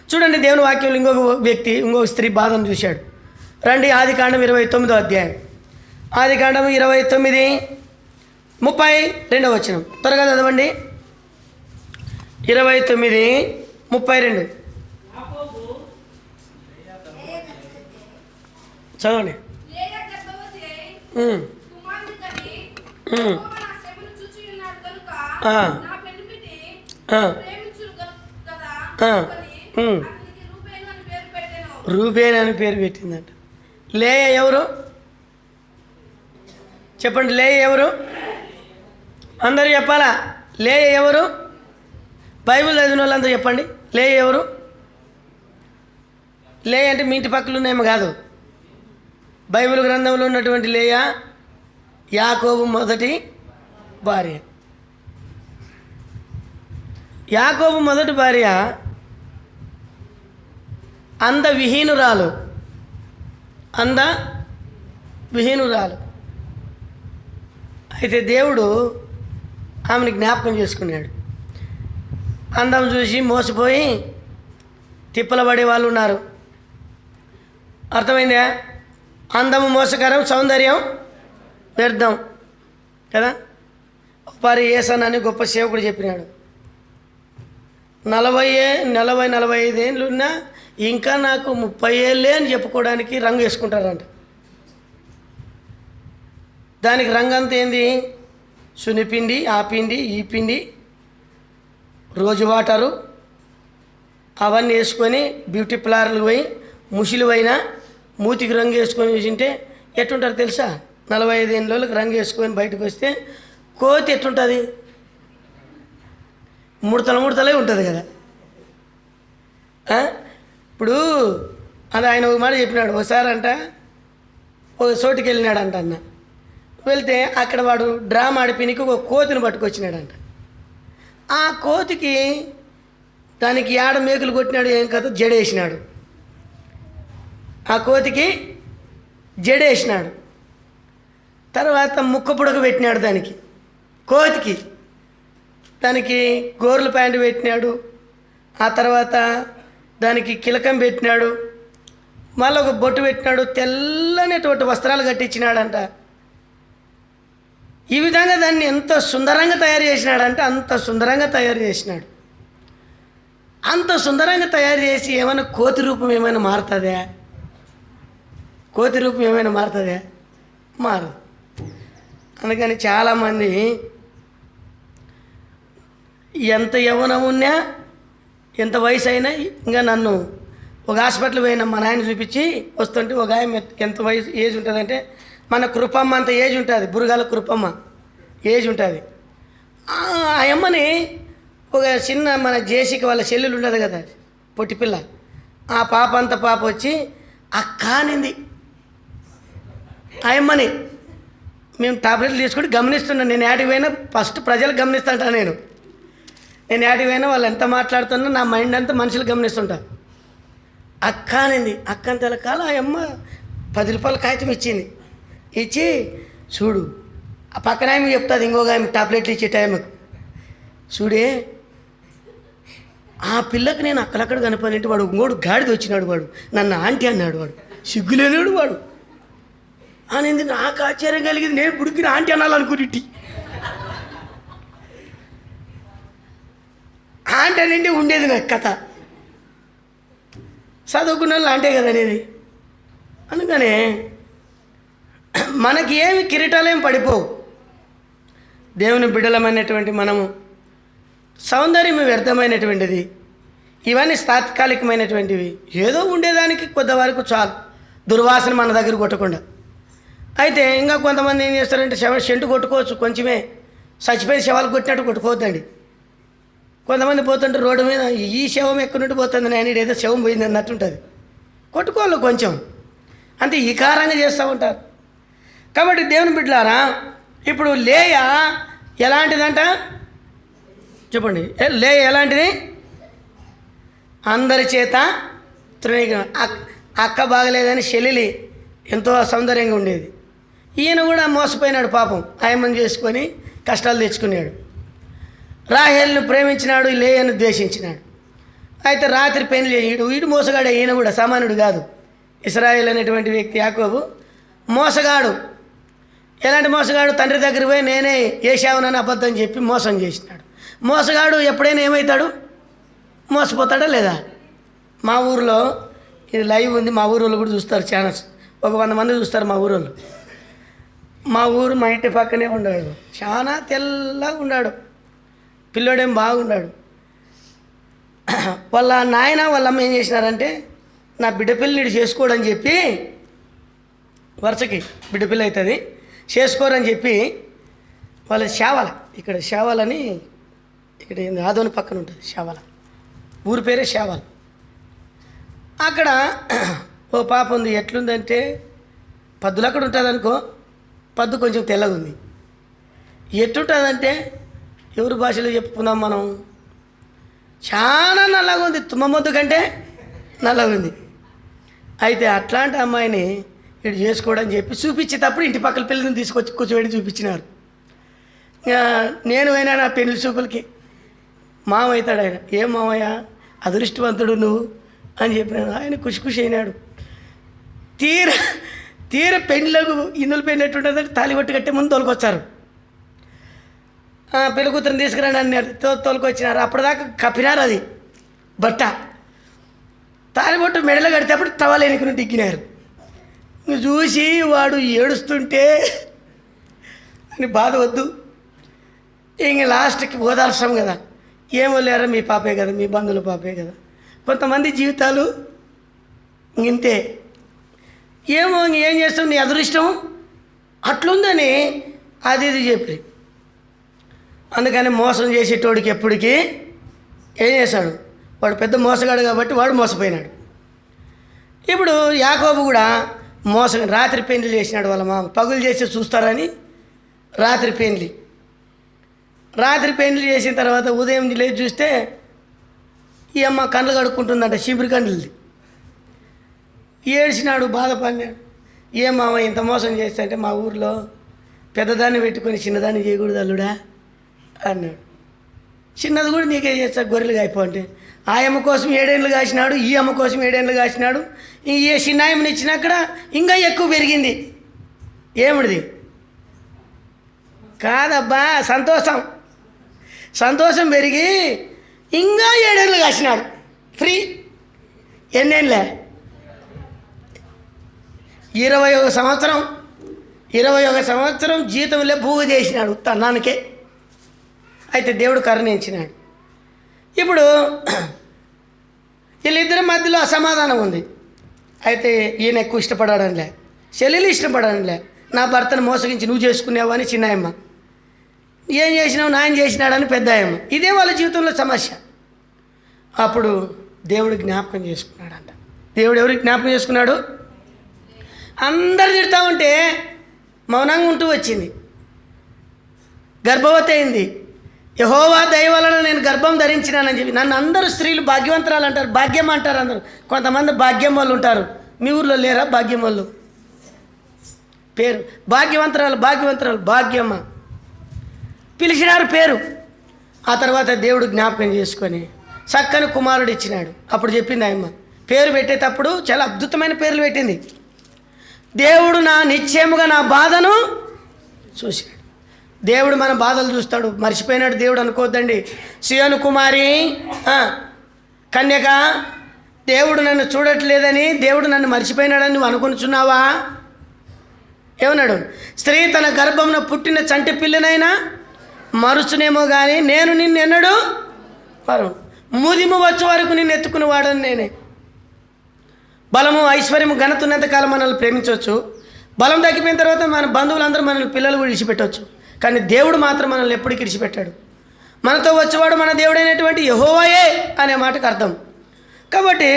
Speaker 1: చూడండి, దేవుని వాక్యంలో ఇంకొక స్త్రీ బాధను చూశాడు. రండి, ఆదికాండం 29వ అధ్యాయం. ఆదికాండం 29:32 త్వరగా చదవండి. 29:32 చదవండి. రూబేన్ అని పేరు పెట్టిందంట. లేయ ఎవరు చెప్పండి? లేయ ఎవరు? అందరూ చెప్పాలా? లేయ ఎవరు? బైబిల్ చదివిన వాళ్ళందరూ చెప్పండి. లేయ ఎవరు? లేయ అంటే మీ ఇంటి పక్కలు ఉన్నాయేమో కాదు. బైబిల్ గ్రంథంలో ఉన్నటువంటి లేయ యాకోబు మొదటి భార్య. యాకోబు మొదటి భార్య అందవిహీనురాలు. అయితే దేవుడు ఆమెను జ్ఞాపకం చేసుకున్నాడు. అందం చూసి మోసపోయి తిప్పల పడే వాళ్ళు ఉన్నారు. అర్థమైందా? అందము మోసకరం, సౌందర్యం వ్యర్థం కదా. వారి యేసన్ అని గొప్ప సేవకుడు చెప్పినాడు. 40-45 ఏళ్ళు ఉన్నా ఇంకా నాకు 30 ఏళ్ళే అని చెప్పుకోవడానికి రంగు వేసుకుంటారంట. దానికి రంగు అంతా ఏంది? సునిపిండి, ఆ పిండి, ఈ పిండి, రోజు వాటరు అవన్నీ వేసుకొని బ్యూటీ పార్లర్లు పోయి ముసిలు అయినా మూతికి రంగు వేసుకొని చూసింటే ఎట్టుంటారు తెలుసా? 45 ఏళ్ళకి రంగు వేసుకొని బయటకు వస్తే కోతి ఎట్టుంటుంది? ముడతలే ఉంటుంది కదా. ఇప్పుడు అది ఆయన ఒక మాట చెప్పినాడు. ఒకసారి అంట ఒక చోటుకి వెళ్ళినాడంట. అన్న వెళ్తే అక్కడ వాడు డ్రామా ఆడిపినికి ఒక కోతిని పట్టుకొచ్చినాడంట. ఆ కోతికి దానికి ఏడ మేకులు కొట్టినాడు, ఏం కథ జడేసినాడు. ఆ కోతికి జడేసినాడు. తర్వాత ముక్క పుడక పెట్టినాడు దానికి, కోతికి. దానికి గోర్ల ప్యాంటు పెట్టినాడు. ఆ తర్వాత దానికి కిలకం పెట్టినాడు. మళ్ళీ ఒక బొట్టు పెట్టినాడు. తెల్లనేటువంటి వస్త్రాలు కట్టించినాడంట. ఈ విధంగా దాన్ని ఎంత సుందరంగా తయారు చేసినాడంటే అంత సుందరంగా తయారు చేసినాడు. అంత సుందరంగా తయారు చేసి ఏమైనా కోతి రూపం ఏమైనా మారుతుందా? కోతి రూపం ఏమైనా మారుతుందా? మారదు. అందుకని చాలామంది ఎంత యవ్వనం ఉన్నా, ఎంత వయసు అయినా, ఇంకా నన్ను ఒక హాస్పిటల్ పోయినా మా నాయన చూపించి వస్తుంటే ఒక ఆయన ఎంత వయసు ఏజ్ ఉంటుందంటే మన కృపమ్మ అంత ఏజ్ ఉంటుంది. బురగాల కృపమ్మ ఏజ్ ఉంటుంది. ఆ అమ్మని ఒక చిన్న మన జేసీకి వాళ్ళ చెల్లెలు ఉండదు కదా, పొట్టిపిల్ల, ఆ పాప వచ్చి అక్క అనింది. ఆ అమ్మని మేము టాబ్లెట్లు తీసుకుంటే గమనిస్తున్నాను. నేను యాడికి పోయినా ఫస్ట్ ప్రజలు గమనిస్తుంటా. నేను యాడికి పోయినా వాళ్ళు ఎంత మాట్లాడుతున్నా నా మైండ్ అంతా మనుషులు గమనిస్తుంటా. అక్క అనింది. అక్కని తెలకాల ఆ అమ్మ 10 రూపాయల కాగితం ఇచ్చింది. ఇచ్చి చూడు ఆ పక్కన ఆమె చెప్తుంది, ఇంకొక ఆమె టాబ్లెట్లు ఇచ్చే టైంకి, చూడే ఆ పిల్లకి నేను అక్కడక్కడ కనపడినట్టు వాడు ఇంకోడు గాడిద వచ్చినాడు, వాడు నన్ను ఆంటీ అన్నాడు, వాడు సిగ్గులేనాడు వాడు అనింది. నాకు ఆశ్చర్యం కలిగింది. నేను పుడికిన ఆంటీ అనాలనుకుని ఆంటీ అనంటే ఉండేది నాకు కథ. చదువుకున్న వాళ్ళు అంటే కదా అనేది. అందుకనే మనకి ఏమి కిరీటాలేం పడిపోవు. దేవుని బిడ్డలమైనటువంటి మనము సౌందర్యం వ్యర్థమైనటువంటిది, ఇవన్నీ తాత్కాలికమైనటువంటివి. ఏదో ఉండేదానికి కొద్దివరకు చాలు, దుర్వాసన మన దగ్గర కొట్టకుండా. అయితే ఇంకా కొంతమంది ఏం చేస్తారంటే సెంటు కొట్టుకోవచ్చు, కొంచెమే చచ్చిపోయిన శవాలు కొట్టినట్టు కొట్టుకోవద్దండి. కొంతమంది పోతుంటే రోడ్డు మీద ఈ శవం ఎక్కడుంటే పోతుంది, నేను ఏదో శవం పోయింది అన్నట్టుంటుంది. కొట్టుకోవాలి కొంచెం, అంతే వికారంగా చేస్తూ ఉంటారు. కాబట్టి దేవుని బిడ్డలారా, ఇప్పుడు లేయ ఎలాంటిదంట చెప్పండి. లేయ ఎలాంటిది? అందరి చేత అక్క బాగలేదని చెల్లెలి ఎంతో సౌందర్యంగా ఉండేది. ఈయన కూడా మోసపోయినాడు పాపం, ఆయమ్మని చేసుకొని కష్టాలు తెచ్చుకున్నాడు. రాహేలును ప్రేమించినాడు, లేయను ద్వేషించినాడు. అయితే రాత్రి పెళ్లి చేసి వీడు మోసగాడే, ఈయన కూడా సామాన్యుడు కాదు. ఇశ్రాయేల్ అనేటువంటి వ్యక్తి యాకోబు మోసగాడు. ఎలాంటి మోసగాడు? తండ్రి దగ్గర పోయి నేనే ఏశావునని అబద్ధం చెప్పి మోసం చేసినాడు. మోసగాడు ఎప్పుడైనా ఏమవుతాడు? మోసపోతాడా లేదా? మా ఊరిలో ఇది లైవ్ ఉంది, మా ఊరు వాళ్ళు కూడా చూస్తారు, ఛానల్స్ ఒక 100 మంది చూస్తారు మా ఊరు వాళ్ళు. మా ఊరు మా ఇంటి పక్కనే ఉన్నాడు, చాలా తెల్లగా ఉన్నాడు, పిల్లోడేం బాగున్నాడు. వాళ్ళ నాయన వాళ్ళ అమ్మ ఏం చేసినారంటే, నా బిడ్డ పిల్లని చేసుకోడని చెప్పి, వరుసకి బిడ్డ పిల్ల అవుతుంది చేసుకోరని చెప్పి, వాళ్ళ శావల, ఇక్కడ శావలని, ఇక్కడ ఆదోని పక్కన ఉంటుంది శావల, ఊరి పేరే శావల. అక్కడ ఓ పాప ఉంది. ఎట్లుందంటే పద్దులు అక్కడ ఉంటుంది అనుకో, పద్దు కొంచెం తెల్లగా ఉంది. ఎట్లుంటుందంటే ఎవరి భాషలో చెప్పుకుందాం మనం, చాలా నల్లగా ఉంది, తుమ్మమొద్దు కంటే నల్లగా ఉంది. అయితే అట్లాంటి అమ్మాయిని ఇటు చేసుకోవడం చెప్పి చూపించేటప్పుడు ఇంటి పక్కల పిల్లల్ని తీసుకొచ్చి కూర్చోబెట్టి చూపించినారు. నేను అయినా నా పెళ్లి చూపులకి మామ అవుతాడు ఆయన. ఏం మామయ్య అదృష్టవంతుడు నువ్వు అని చెప్పినాను. ఆయన ఖుషి అయినాడు. తీర పెళ్ళిలకు ఇందులో పెళ్ళినట్టుంటుందంటే తాలిబొట్టు కట్టే ముందు తోలుకొచ్చారు. పెళ్లి కూతురుని తీసుకురండి అన్నారు, తోలుకొచ్చినారు. అప్పటిదాకా కప్పినారు అది బట్ట. తాలిబొట్టు మెడలో కడితేప్పుడు టవల్ ఎన్నుకుని దిగ్గినారు. చూసి వాడు ఏడుస్తుంటే అని బాధ వద్దు, ఇంక లాస్ట్కి ఓదార్చాం కదా, ఏమో లేరా మీ పాపే కదా, మీ బంధువుల పాపే కదా. కొంతమంది జీవితాలు ఇంతే, ఏమో ఏం చేస్తాం, నీ అదృష్టం అట్లుందని అది ఇది చెప్పి. అందుకని మోసం చేసేటోడికి ఎప్పటికీ ఏం చేశాడు, వాడు పెద్ద మోసగాడు కాబట్టి వాడు మోసపోయినాడు. ఇప్పుడు యాకోబు కూడా రాత్రి పెళ్లి చేసినాడు. వాళ్ళ మామ పగులు చేసి చూస్తారని రాత్రి పెళ్లి చేసిన తర్వాత ఉదయం లేచి చూస్తే ఈ అమ్మ కళ్ళు కడుక్కుంటుందంట, చీపురు కండ్లది. ఏడ్చినాడు, బాధపడినాడు. ఏ మామ ఇంత మోసం చేస్తా అంటే, మా ఊర్లో పెద్దదాన్ని పెట్టుకొని చిన్నదాన్ని చేయకూడదు అల్లుడా అన్నాడు. చిన్నది కూడా నీకే చేస్తా, గొర్రెలు కాయిపో అంటే. ఆ అమ్మ కోసం 7 ఏళ్ళు కాసినాడు, ఈ అమ్మ కోసం 7 ఏళ్ళు కాసినాడు. ఈ చిన్నాయమ్మని ఇచ్చినక్కడ ఇంకా ఎక్కువ పెరిగింది. ఏమిడిది కాదబ్బా, సంతోషం పెరిగి ఇంకా 7 ఏళ్ళు కాసినాడు. ఫ్రీ ఎన్నేళ్ళే? 21 సంవత్సరం జీతంలో భూగ చేసినాడు తన్నానికే. అయితే దేవుడు కరుణించినాడు. ఇప్పుడు వీళ్ళిద్దరి మధ్యలో అసమాధానం ఉంది. అయితే ఈయన ఎక్కువ ఇష్టపడాడనిలే, చెల్లెలు ఇష్టపడాడనిలే. నా భర్తను మోసగించి నువ్వు చేసుకునేవా అని చిన్నాయమ్మ, ఏం చేసినావు నాయన చేసినాడని పెద్దాయమ్మ. ఇదే వాళ్ళ జీవితంలో సమస్య. అప్పుడు దేవుడు జ్ఞాపకం చేసుకున్నాడంట. దేవుడు ఎవరికి జ్ఞాపకం చేసుకున్నాడు? అందరు తిడతా ఉంటే మౌనంగా ఉంటూ వచ్చింది, గర్భవతి అయింది. యెహోవా దయ వలన నేను గర్భం ధరించినానని చెప్పి నన్ను అందరూ స్త్రీలు భాగ్యవంతురాలు అంటారు, భాగ్యం అంటారు అందరూ. కొంతమంది భాగ్యం వాళ్ళు ఉంటారు. మీ ఊర్లో లేరా భాగ్యం వాళ్ళు? పేరు భాగ్యవంతురాలు, భాగ్యవంతురాలు, భాగ్యమ్మ పిలిచినారు పేరు. ఆ తర్వాత దేవుడు జ్ఞాపకం చేసుకొని చక్కని కుమారుడు ఇచ్చినాడు. అప్పుడు చెప్పింది ఆయమ్మ పేరు పెట్టేటప్పుడు చాలా అద్భుతమైన పేర్లు పెట్టింది. దేవుడు నా నిశ్చయముగా నా బాధను చూశాడు. దేవుడు మన బాధలు చూస్తాడు. మర్చిపోయినాడు దేవుడు అనుకోవద్దండి. సియోను కుమారి కన్యక, దేవుడు నన్ను చూడట్లేదని, దేవుడు నన్ను మర్చిపోయినాడని నువ్వు అనుకుంటున్నావా? ఏమన్నాడు? స్త్రీ తన గర్భంలో పుట్టిన చంటి పిల్లనైనా మరుచునేమో కానీ నేను నిన్ను ఎన్నడు మరు ముదిము వచ్చే వరకు నిన్ను ఎత్తుకునేవాడని నేనే. బలము ఐశ్వర్యము ఘనత ఉన్నంతకాలం మనల్ని ప్రేమించవచ్చు. బలం తగ్గిపోయిన తర్వాత మన బంధువులందరూ మనల్ని పిల్లలు కూడా విడిచిపెట్టవచ్చు. కానీ దేవుడు మాత్రం మనల్ని ఎప్పటికీ విడిచిపెట్టాడు. మనతో వచ్చేవాడు మన దేవుడైనటువంటి యెహోవాయే అనే మాటకు అర్థం. కాబట్టి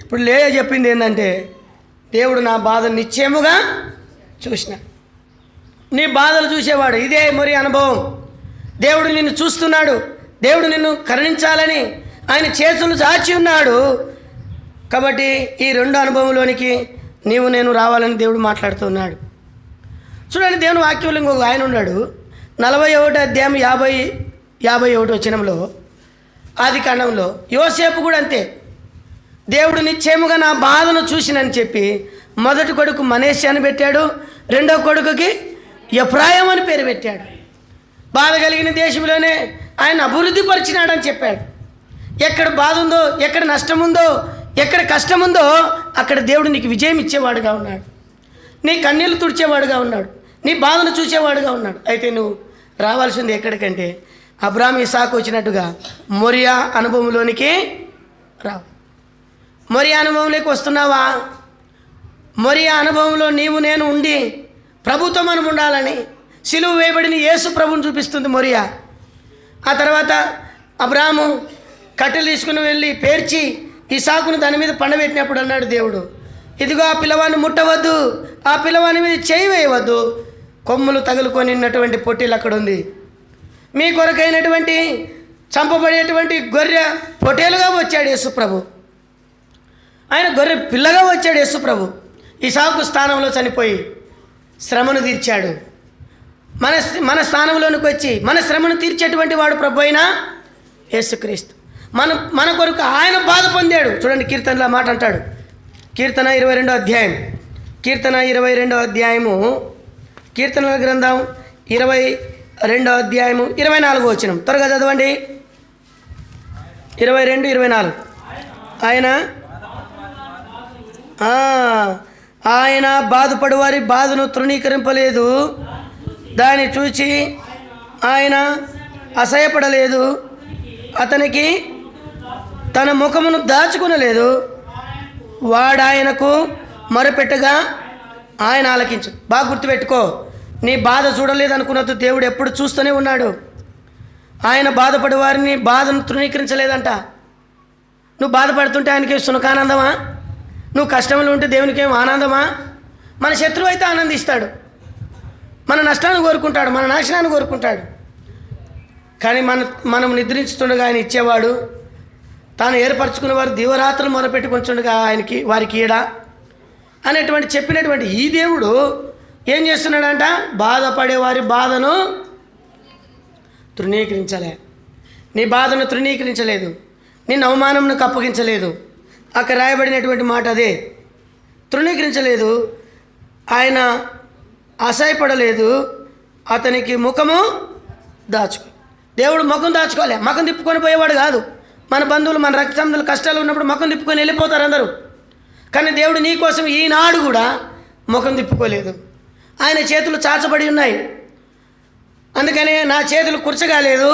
Speaker 1: ఇప్పుడు చెప్పింది ఏంటంటే, దేవుడు నా బాధను నిశ్చయముగా చూసిన. నీ బాధలు చూసేవాడు. ఇదే మరి అనుభవం. దేవుడు నిన్ను చూస్తున్నాడు. దేవుడు నిన్ను కరుణించాలని ఆయన చేతులు చాచి ఉన్నాడు. కాబట్టి ఈ రెండు అనుభవంలోనికి నీవు నేను రావాలని దేవుడు మాట్లాడుతున్నాడు. చూడండి, దేవుని వాక్యంలో ఇంకొక ఆయన ఉన్నాడు. 41వ అధ్యాయం 51 వచనంలో ఆది కాండంలో యోసేపు కూడా అంతే. దేవుడు నిశ్చయముగా నా బాధను చూసినని చెప్పి మొదటి కొడుకు మనష్షే అని పెట్టాడు. రెండో కొడుకుకి ఎఫ్రాయిం అని పేరు పెట్టాడు. బాధ కలిగిన దేశంలోనే ఆయన అభివృద్ధి పరిచినాడని చెప్పాడు. ఎక్కడ బాధ ఉందో, ఎక్కడ నష్టం ఉందో, ఎక్కడ కష్టం ఉందో అక్కడ దేవుడు నీకు విజయం ఇచ్చేవాడుగా ఉన్నాడు. నీ కన్నీళ్ళు తుడిచేవాడుగా ఉన్నాడు. నీ బాధను చూసేవాడుగా ఉన్నాడు. అయితే నువ్వు రావాల్సింది ఎక్కడికంటే అబ్రాహాము ఇస్సాకు వచ్చినట్టుగా మోరియా అనుభవంలోనికి రావు. మోరియా అనుభవంలోకి వస్తున్నావా? మోరియా అనుభవంలో నీవు నేను ఉండి ప్రభుతో మనం ఉండాలని సిలువ వేయబడిన యేసు ప్రభుని చూపిస్తుంది మోరియా. ఆ తర్వాత అబ్రాహాము కట్టెలు తీసుకుని వెళ్ళి పేర్చి ఇస్సాకును దాని మీద పండబెట్టినప్పుడు అన్నాడు దేవుడు, ఇదిగో ఆ పిల్లవాడిని ముట్టవద్దు, ఆ పిల్లవాని మీద చేయి వేయవద్దు, కొమ్ములు తగులుకొనిన్నటువంటి పొట్టేలు అక్కడ ఉంది. మీ కొరకైనటువంటి చంపబడేటువంటి గొర్రె పొట్టేలుగా వచ్చాడు యేసు ప్రభు. ఆయన గొర్రె పిల్లగా వచ్చాడు యేసు ప్రభు. ఇస్సాకు స్థానంలో చనిపోయి శ్రమను తీర్చాడు. మన స్థానంలోనికి వచ్చి మన శ్రమను తీర్చేటువంటి వాడు ప్రభు అయిన యేసుక్రీస్తు. మన కొరకు ఆయన బాధ పొందాడు. చూడండి, కీర్తనలో మాట అంటాడు. కీర్తన 22వ అధ్యాయం, కీర్తన 22వ అధ్యాయము, కీర్తనల గ్రంథం 22వ అధ్యాయము 24వ వచనం త్వరగా చదవండి. 22, 24. ఆయన బాధపడు వారి బాధను తృణీకరింపలేదు, దాన్ని చూచి ఆయన అసహ్యపడలేదు, అతనికి తన ముఖమును దాచుకునలేదు, వాడాయనకు మొరపెట్టగా ఆయన ఆలకించు. బాగా గుర్తుపెట్టుకో, నీ బాధ చూడలేదనుకున్నట్టు దేవుడు ఎప్పుడు చూస్తూనే ఉన్నాడు. ఆయన బాధపడే వారిని బాధను తృణీకరించలేదంట. నువ్వు బాధపడుతుంటే ఆయనకి సునకానందమా? నువ్వు కష్టంలో ఉంటే దేవునికి ఏం ఆనందమా? మన శత్రువు అయితే ఆనందిస్తాడు, మన నష్టాన్ని కోరుకుంటాడు, మన నాశనాన్ని కోరుకుంటాడు. కానీ మనం నిద్రించుతుండగా ఆయన ఇచ్చేవాడు. తాను ఏర్పరచుకున్న వారు దివరాత్రులు మొరపెట్టుకుంటుండగా ఆయనకి వారికి ఈడ అనేటువంటి చెప్పినటువంటి ఈ దేవుడు ఏం చేస్తున్నాడంట? బాధపడే వారి బాధను తృణీకరించలే. నీ బాధను తృణీకరించలేదు, నిన్ను అవమానంను అప్పగించలేదు. అక్కడ రాయబడినటువంటి మాట అదే, తృణీకరించలేదు, ఆయన అసహ్యపడలేదు, అతనికి ముఖము దాచుకో. దేవుడు ముఖం దాచుకోలే, ముఖం తిప్పుకొని పోయేవాడు కాదు. మన బంధువులు, మన రక్త సంబంధులు కష్టాలు ఉన్నప్పుడు ముఖం తిప్పుకొని వెళ్ళిపోతారు అందరూ. కానీ దేవుడు నీ కోసం ఈనాడు కూడా ముఖం తిప్పుకోలేదు. ఆయన చేతులు చాచబడి ఉన్నాయి. అందుకనే నా చేతులు కుర్చగాలేదు,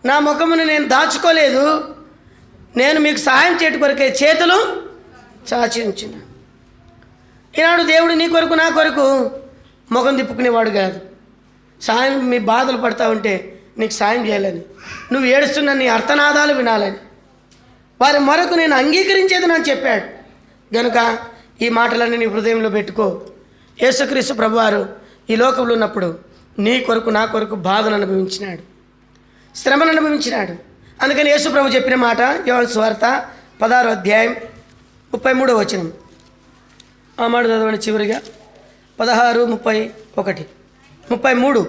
Speaker 1: నా ముఖమును నేను దాచుకోలేదు, నేను మీకు సహాయం చేయట కొరకే చేతులు చాచి ఉంచిన. ఈనాడు దేవుడు నీ కొరకు నా కొరకు ముఖం తిప్పుకునేవాడు కాదు. సాయం, మీ బాధలు పడతా ఉంటే నీకు సాయం చేయాలని, నువ్వు ఏడుస్తున్న నీ అర్థనాదాలు వినాలని, వారి మొరకు నేను అంగీకరించేది అని చెప్పాడు. కనుక ఈ మాటలన్నీ నీ హృదయంలో పెట్టుకో. యేసుక్రీస్తు ప్రభువారు ఈ లోకంలో ఉన్నప్పుడు నీ కొరకు నా కొరకు బాధను అనుభవించినాడు, శ్రమను అనుభవించినాడు. అందుకని యేసు ప్రభు చెప్పిన మాట యోహాను సువార్త 16వ అధ్యాయం 33వ వచనం. ఆ మాట చదవండి చివరిగా. 16:31, 33.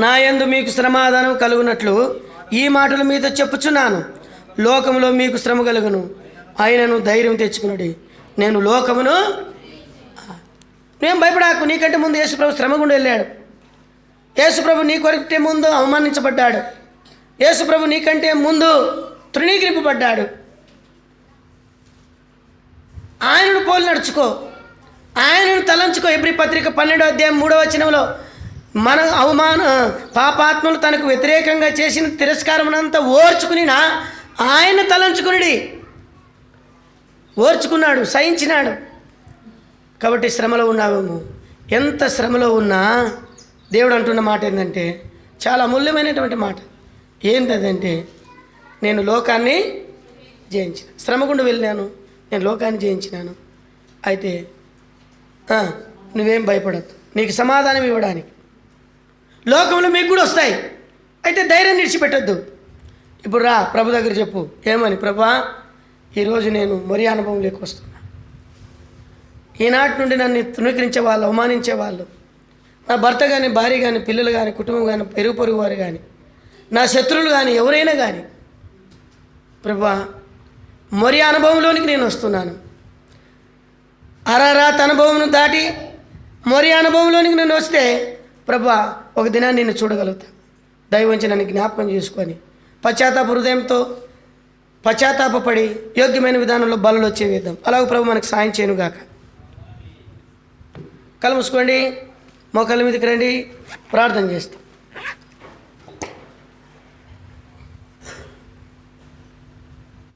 Speaker 1: నా యందు మీకు సమాధానం కలుగునట్లు ఈ మాటలు మీతో చెప్పుచున్నాను. లోకములో మీకు శ్రమ కలుగును, ఆయనను ధైర్యం తెచ్చుకునుడి, నేను లోకమును. నేను భయపడాకు. నీకంటే ముందు యేసుప్రభు శ్రమ గుండా వెళ్ళాడు. యేసుప్రభు నీ కొరకంటే ముందు అవమానించబడ్డాడు. యేసుప్రభు నీకంటే ముందు తృణీకరింపబడ్డాడు. ఆయనను పోలి నడుచుకో, ఆయనను తలంచుకో. ఎబ్రీ పత్రిక 12వ అధ్యాయం 3వ వచనంలో మన పాపాత్మలు తనకు వ్యతిరేకంగా చేసిన తిరస్కారమునంతా ఓర్చుకునినా ఆయన తలంచుకుని ఓర్చుకున్నాడు, సహించినాడు. కాబట్టి శ్రమలో ఉన్నావేమో. ఎంత శ్రమలో ఉన్నా దేవుడు అంటున్న మాట ఏంటంటే చాలా అమూల్యమైనటువంటి మాట. ఏంటంటే నేను లోకాన్ని జయించిన, శ్రమ గుండా వెళ్ళాను, నేను లోకాన్ని జయించినాను. అయితే నువ్వేం భయపడద్దు, నీకు సమాధానం ఇవ్వడానికి లోకంలో మీకు కూడా వస్తాయి. అయితే ధైర్యం విడిచిపెట్టద్దు. ఇప్పుడు రా ప్రభు దగ్గర చెప్పు. ఏమని? ప్రభా, ఈరోజు నేను మరి అనుభవంలోకి వస్తున్నా. ఈనాటి నుండి నన్ను తృణీకరించే వాళ్ళు, అవమానించే వాళ్ళు, నా భర్త కానీ, భార్య కానీ, పిల్లలు కానీ, కుటుంబం కానీ, పొరుగు వారు కానీ, నా శత్రువులు కానీ, ఎవరైనా కానీ, ప్రభా మరి అనుభవంలోనికి నేను వస్తున్నాను. అరారాత్ అనుభవం దాటి మరి అనుభవంలోనికి నేను వస్తే ప్రభా ఒక దినాన్ని నేను చూడగలుగుతా. దయవంచి నన్ను జ్ఞాపకం చేసుకొని పశ్చాత్తాప హృదయంతో పశ్చాత్తాపడి యోగ్యమైన విధానంలో బలలో వచ్చే విధం అలాగే ప్రభు మనకు సాయం చేయనుగాక. కళ్ళు మూసుకోండి, మోకాళ్ళ మీదకి రండి, ప్రార్థన చేస్తాం.